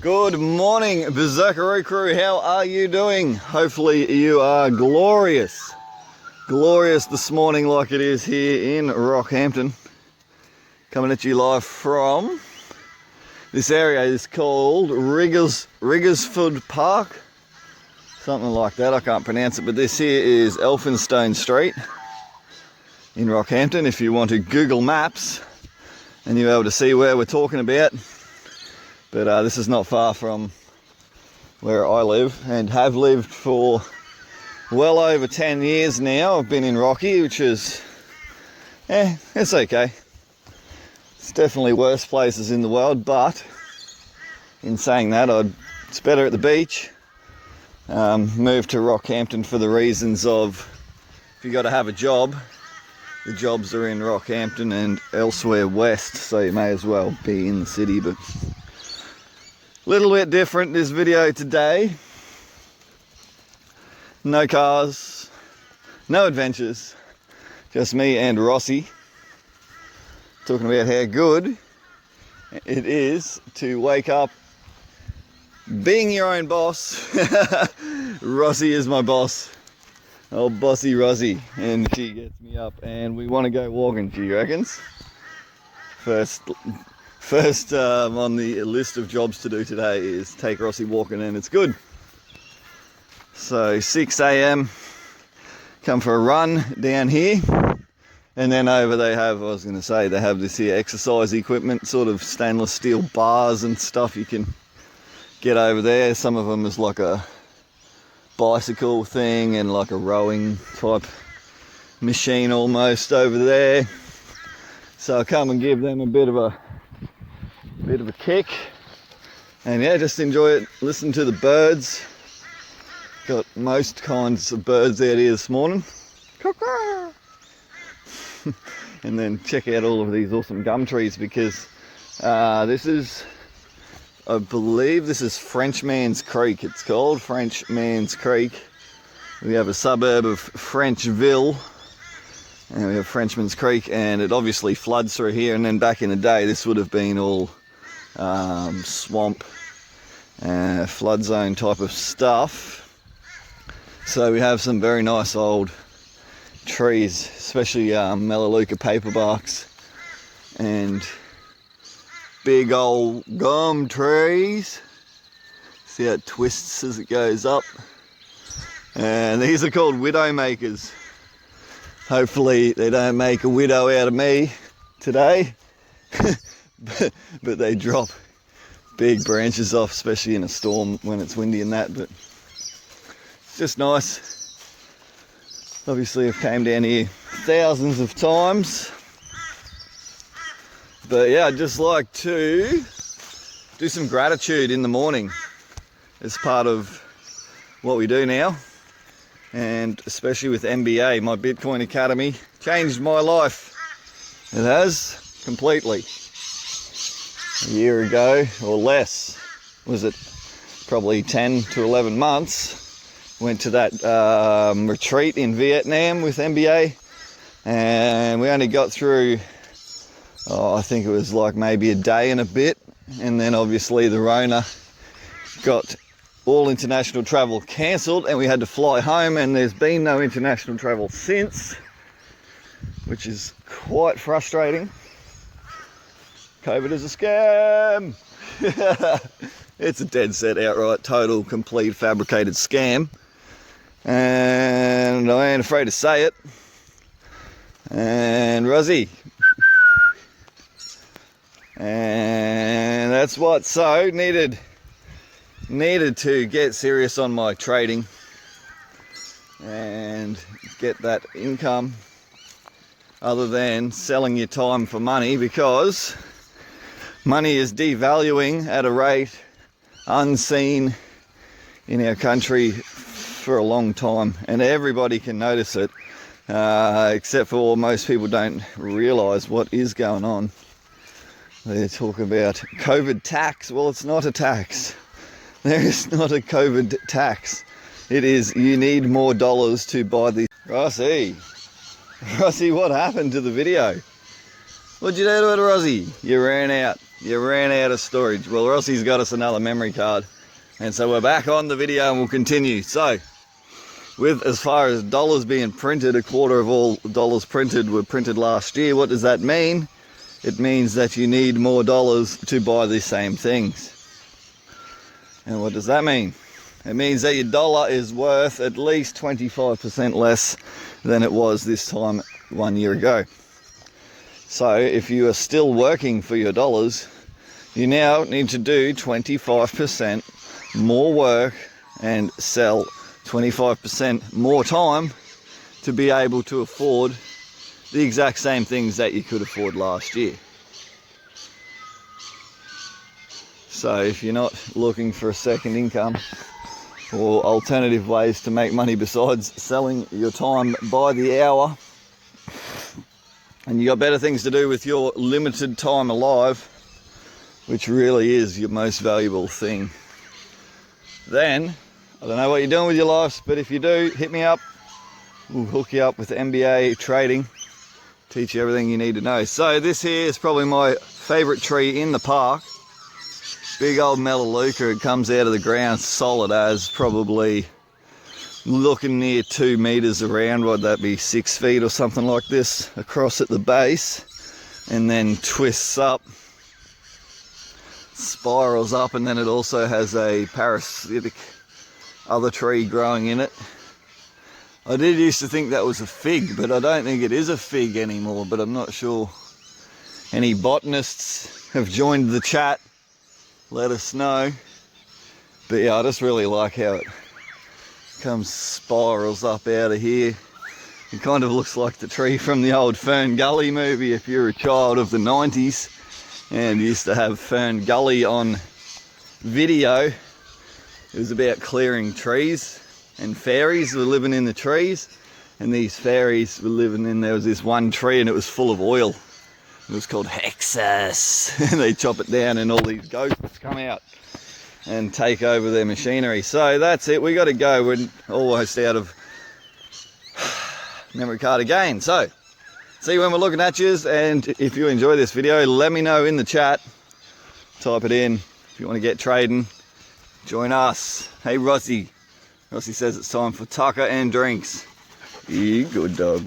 Good morning, BERSERKARU crew. How are you doing? Hopefully you are glorious. Glorious this morning like it is here in Rockhampton. Coming at you live from this area is called Riggersford Park. Something like that, I can't pronounce it, but this here is Elphinstone Street in Rockhampton. If you want to Google Maps and you're able to see where we're talking about. But this is not far from where I live and have lived for well over 10 years now. I've been in Rocky, which is, it's okay. It's definitely worse places in the world, but in saying that, it's better at the beach. Moved to Rockhampton for the reasons of, if you got to have a job, the jobs are in Rockhampton and elsewhere west, so you may as well be in the city. But little bit different this video today. No cars, no adventures, just me and Rossi talking about how good it is to wake up being your own boss. Rossi is my boss, old bossy Rossi, and she gets me up and we want to go walking, she reckons. First on the list of jobs to do today is take Rossi walking, and it's good. So 6 a.m, come for a run down here, and then over they have, they have this here exercise equipment, sort of stainless steel bars and stuff you can get over there. Some of them is like a bicycle thing and like a rowing type machine almost over there. So I'll come and give them a bit of a kick, and yeah, just enjoy it. Listen to the birds. Got most kinds of birds out here this morning. And then check out all of these awesome gum trees, because this is, I believe this is Frenchman's Creek. It's called Frenchman's Creek. We have a suburb of Frenchville, and we have Frenchman's Creek, and it obviously floods through here. And then back in the day, this would have been all swamp, flood zone type of stuff. So we have some very nice old trees, especially Melaleuca paperbarks and big old gum trees. See how it twists as it goes up. And these are called widow makers. Hopefully they don't make a widow out of me today. but they drop big branches off, especially in a storm when it's windy and that. But it's just nice. Obviously I've came down here thousands of times, but yeah, I'd just like to do some gratitude in the morning as part of what we do now, and especially with MBA, my Bitcoin Academy, changed my life. It has completely. A year ago or less, was it probably 10 to 11 months, went to that retreat in Vietnam with MBA, and we only got through, I think it was like maybe a day and a bit, and then obviously the Rona got all international travel cancelled and we had to fly home, and there's been no international travel since, which is quite frustrating. COVID is a scam. It's a dead set, outright, total, complete, fabricated scam. And I ain't afraid to say it. And Rosie. And that's what, so needed to get serious on my trading and get that income other than selling your time for money, because money is devaluing at a rate unseen in our country for a long time, and everybody can notice it, except for most people don't realise what is going on. They talk about COVID tax. Well, it's not a tax. There is not a COVID tax. It is, you need more dollars to buy these. Rossi, what happened to the video? What'd you do to it, Rossi? You ran out. You ran out of storage. Well, Rossi's got us another memory card. And so we're back on the video and we'll continue. So, with as far as dollars being printed, a quarter of all dollars printed were printed last year. What does that mean? It means that you need more dollars to buy the same things. And what does that mean? It means that your dollar is worth at least 25% less than it was this time 1 year ago. So if you are still working for your dollars, you now need to do 25% more work and sell 25% more time to be able to afford the exact same things that you could afford last year. So if you're not looking for a second income or alternative ways to make money besides selling your time by the hour, and you got better things to do with your limited time alive, which really is your most valuable thing, then I don't know what you're doing with your lives, but if you do, hit me up. We'll hook you up with MBA trading, teach you everything you need to know. So this here is probably my favourite tree in the park. Big old melaleuca. It comes out of the ground solid as, probably looking near 2 meters around. Would that be 6 feet or something like this across at the base, and then twists up, spirals up, and then it also has a parasitic other tree growing in it. I did used to think that was a fig, but I don't think it is a fig anymore, but I'm not sure. Any botanists have joined the chat, let us know. But yeah, I just really like how it comes, spirals up out of here. It kind of looks like the tree from the old Fern Gully movie if you're a child of the 90s and used to have Fern Gully on video. It was about clearing trees, and fairies were living in the trees, and these fairies were living in, there was this one tree and it was full of oil. It was called Hexus, and they chop it down and all these ghosts come out and take over their machinery. So that's it, we got to go. We're almost out of memory card again. So see you when we're looking at yous, and if you enjoy this video, let me know in the chat. Type it in if you want to get trading. Join us. Hey Rossi. Rossi says it's time for tucker and drinks. You good dog.